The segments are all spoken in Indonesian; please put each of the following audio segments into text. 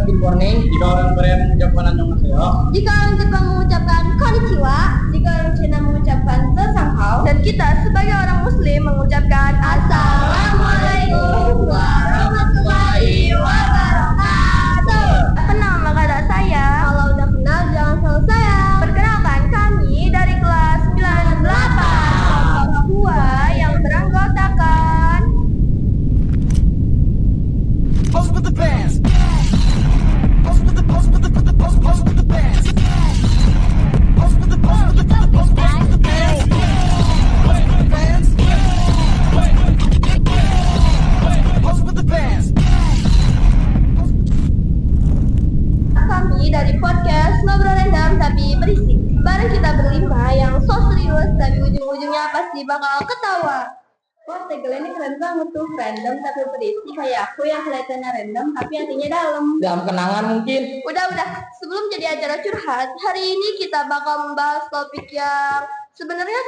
good morning. Jika orang Korea mengucapkan annyeonghaseyo. Jika orang Jepang mengucapkan konnichiwa. Jika orang Cina mengucapkan sesanghao. Dan kita sebagai orang Muslim mengucapkan Assalamualaikum warahmatullahi wabarakatuh. Kenal maka tak sayang. Kalau udah kenal jangan selalu sayang. Perkenalkan kami dari kelas 98 Papua yang beranggotakan Post with the bands. Post with the bands. Post with the bands. Post with the bands. Post with the bands. Post with the bands. kami dari podcast Ngobrol Random tapi berisik. Bareng kita berlima yang so serius tapi ujung-ujungnya pasti bakal ketawa. Wah, tegelnya ini keren banget tuh, random tapi berisi kayak aku yang kelihatannya random tapi hatinya dalam. Dalam kenangan mungkin. Udah, sebelum jadi acara curhat, hari ini kita bakal membahas topik yang sebenarnya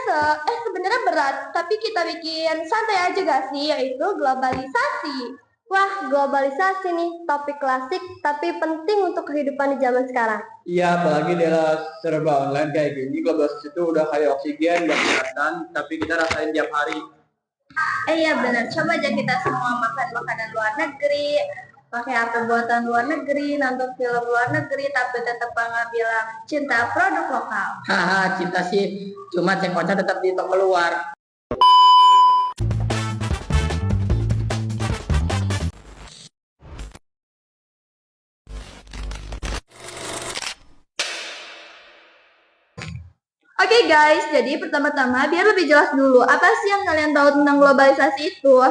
berat, tapi kita bikin santai aja gak sih, yaitu globalisasi. Wah, globalisasi nih, topik klasik tapi penting untuk kehidupan di zaman sekarang. Iya, apalagi di era serba online kayak gini, globalisasi itu udah kayak oksigen, gak kelihatan, tapi kita rasain tiap hari. Iya benar, coba aja kita semua makan makanan luar negeri, pakai HP buatan luar negeri, nonton film luar negeri, tapi tetap nggak bilang cinta produk lokal. Haha, cinta sih, cuma cengkocnya tetap di toko luar. Oke guys, jadi pertama-tama biar lebih jelas dulu, apa sih yang kalian tahu tentang globalisasi itu?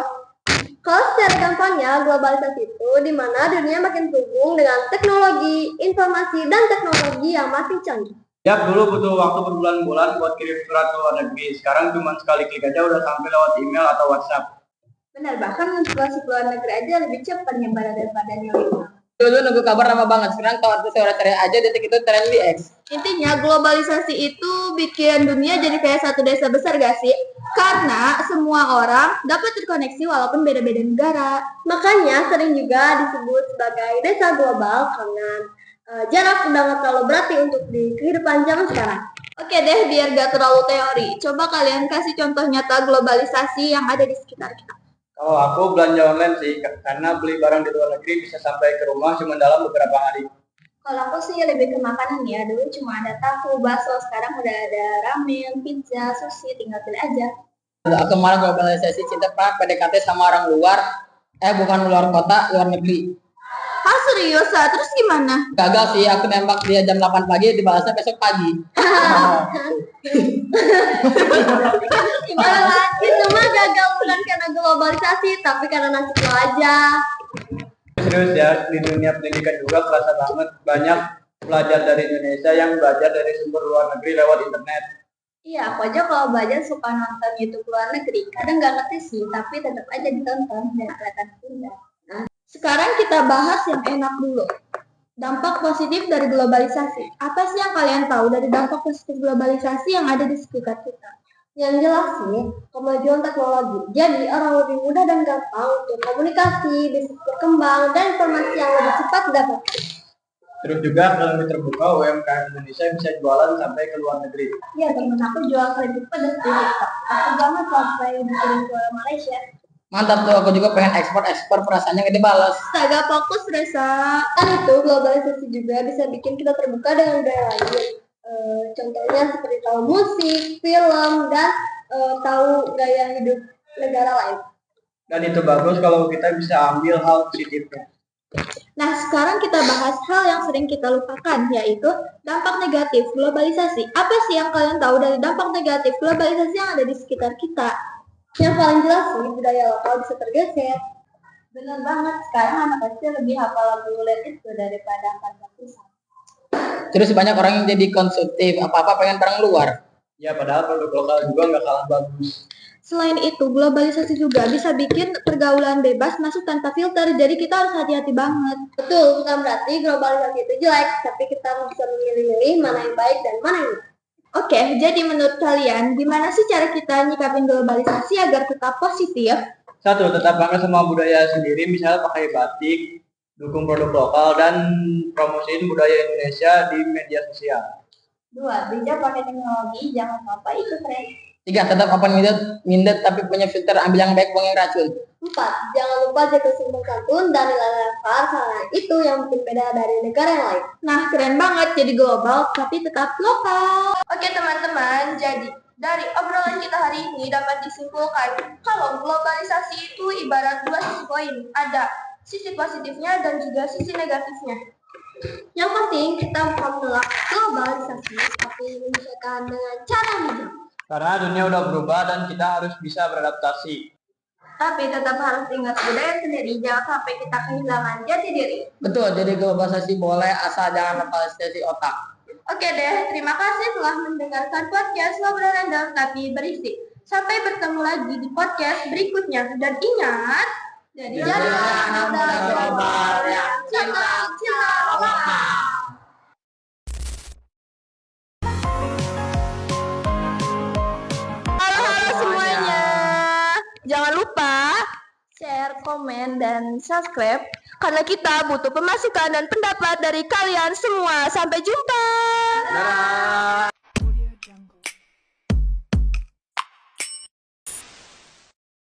Kalau secara gampangnya, globalisasi itu di mana dunia makin terhubung dengan teknologi, informasi, dan teknologi yang makin canggih. Ya, dulu butuh waktu berbulan-bulan buat kirim surat ke luar negeri. Sekarang cuma sekali klik aja udah sampai lewat email atau WhatsApp. Benar, bahkan informasi ke luar negeri aja lebih cepat nyebar daripada nilai. Dulu nunggu kabar lama banget, sekarang kalau artis suara-suara aja detik itu tren di X. Intinya globalisasi itu bikin dunia jadi kayak satu desa besar gak sih? Karena semua orang dapat terkoneksi walaupun beda-beda negara. Makanya sering juga disebut sebagai desa global karena jarak udah gak terlalu berarti untuk di kehidupan zaman sekarang. Oke deh, biar gak terlalu teori, coba kalian kasih contoh nyata globalisasi yang ada di sekitar kita. Kalau aku belanja online sih, karena beli barang di luar negeri bisa sampai ke rumah cuma dalam beberapa hari. Kalau aku sih lebih ke makanan ya, dulu cuma ada tahu, bakso, sekarang udah ada ramen, pizza, sushi, tinggal pilih aja. Aku malah globalisasi cinta PDKT sama orang luar, bukan luar kota, luar negeri. Ah serius? Terus gimana? Gagal sih, aku nembak dia jam 8 pagi, dibalasnya besok pagi. Itu mah gagal bukan karena globalisasi, tapi karena nasib lo aja. Serius ya, di dunia pendidikan juga kerasa banget banyak pelajar dari Indonesia yang belajar dari sumber luar negeri lewat internet. Iya, aku aja kalau belajar suka nonton YouTube luar negeri. Kadang nggak ngerti sih, tapi tetap aja ditonton dan kelihatan pindah. Nah, sekarang kita bahas yang enak dulu. Dampak positif dari globalisasi. Apa sih yang kalian tahu dari dampak positif globalisasi yang ada di sekitar kita? Yang jelas sih, kemajuan teknologi. Jadi orang lebih mudah dan gampang untuk komunikasi, bisnis berkembang, dan informasi yang lebih cepat dapat. Terus juga kalau lebih terbuka, UMKM Indonesia bisa jualan sampai ke luar negeri. Iya, temen aku jual keripik pedas di TikTok. Aku banget sampai dikirim ke Malaysia. Mantap tuh, aku juga pengen ekspor perasaannya gak dibalas. Astaga, fokus Reza. Kan itu globalisasi juga bisa bikin kita terbuka dengan budaya lain. Contohnya seperti tahu musik, film, dan tahu gaya hidup negara lain. Dan itu bagus kalau kita bisa ambil hal positifnya. Nah, sekarang kita bahas hal yang sering kita lupakan, yaitu dampak negatif globalisasi. Apa sih yang kalian tahu dari dampak negatif globalisasi yang ada di sekitar kita? Yang paling jelas sih, budaya lokal bisa tergeser. Bener banget, sekarang anak kecil lebih hafal lagu Let It Go daripada kata pisah. Terus banyak orang yang jadi konsumtif, apa-apa pengen barang luar. Ya, padahal produk lokal juga nggak kalah bagus. Selain itu, globalisasi juga bisa bikin pergaulan bebas masuk tanpa filter, jadi kita harus hati-hati banget. Betul, bukan berarti globalisasi itu jelek, tapi kita bisa memilih-milih mana yang baik dan mana yang enggak. Oke, jadi menurut kalian, gimana sih cara kita nyikapin globalisasi agar tetap positif? Satu, tetap bangga sama budaya sendiri, misalnya pakai batik, Dukung produk lokal dan promosiin budaya Indonesia di media sosial. 2. Bijak pakai teknologi, jangan sampai ikut tren. 3. Tetap open-minded tapi punya filter, ambil yang baik, buang yang racun. 4. Jangan lupa jaga sopan santun dan nilai karena itu yang bikin beda dari negara yang lain. Nah, keren banget jadi global tapi tetap lokal. Oke teman-teman, jadi dari obrolan kita hari ini dapat disimpulkan kalau globalisasi itu ibarat dua sisi koin. Ada sisi positifnya dan juga sisi negatifnya. Yang penting kita bukan menolak globalisasi, tapi menyesuaikan dengan cara yang bijak. Karena dunia udah berubah dan kita harus bisa beradaptasi. Tapi tetap harus ingat budaya sendiri, jangan sampai kita kehilangan jati diri. Betul, jadi globalisasi boleh asal jangan globalisasi otak. Oke deh, terima kasih telah mendengarkan podcast Ngobrol Random tapi berisik. Sampai bertemu lagi di podcast berikutnya. Dan ingat, jadilah anak muda global yang cinta lokal. Halo semuanya. Jangan lupa share, komen, dan subscribe karena kita butuh pemasukan dan pendapat dari kalian semua. Sampai jumpa. Dadah.